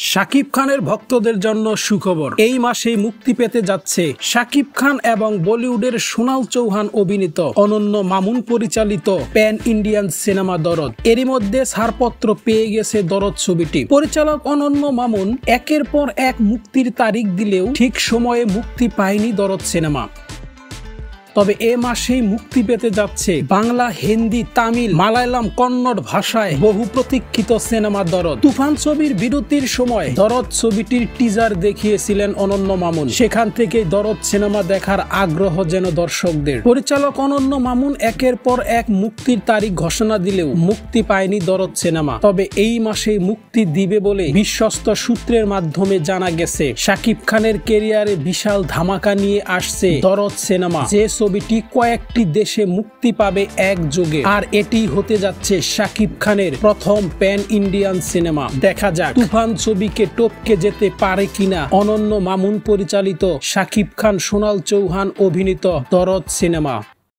শাকিব খানের ভক্তদের জন্য সুখবর, এই মাসেই মুক্তি পেতে যাচ্ছে শাকিব খান এবং বলিউডের সোনাল চৌহান অভিনীত অনন্য মামুন পরিচালিত প্যান ইন্ডিয়ান সিনেমা দরদ। এরই মধ্যে ছাড়পত্র পেয়ে গেছে দরদ ছবিটি। পরিচালক অনন্য মামুন একের পর এক মুক্তির তারিখ দিলেও ঠিক সময়ে মুক্তি পায়নি দরদ সিনেমা। তবে এ মাসেই মুক্তি পেতে যাচ্ছে বাংলা, হিন্দি, তামিল, মালায়ালাম, কন্নড় ভাষায় বহু প্রতীক্ষিত সিনেমা দরদ। তুফান ছবির বিরতির সময় দরদ ছবিটির টিজার দেখিয়েছিলেন অনন্য মামুন। সেখান থেকেই দরদ সিনেমা দেখার আগ্রহ যেন দর্শকদের। পরিচালক অনন্য মামুন একের পর এক মুক্তির তারিখ ঘোষণা দিলেও মুক্তি পায়নি দরদ সিনেমা। তবে এই মাসেই মুক্তি দিবে বলে বিশ্বস্ত সূত্রের মাধ্যমে জানা গেছে। শাকিব খানের ক্যারিয়ারে বিশাল ধামাকা নিয়ে আসছে দরদ সিনেমা, যে ছবিটি কয়েকটি দেশে মুক্তি পাবে একযোগে। আর এটি হতে যাচ্ছে শাকিব খানের প্রথম প্যান ইন্ডিয়ান সিনেমা। দেখা যাক তুফান ছবিকে টপকে যেতে পারে কিনা অনন্য মামুন পরিচালিত শাকিব খান, সোনাল চৌহান অভিনীত দরদ সিনেমা।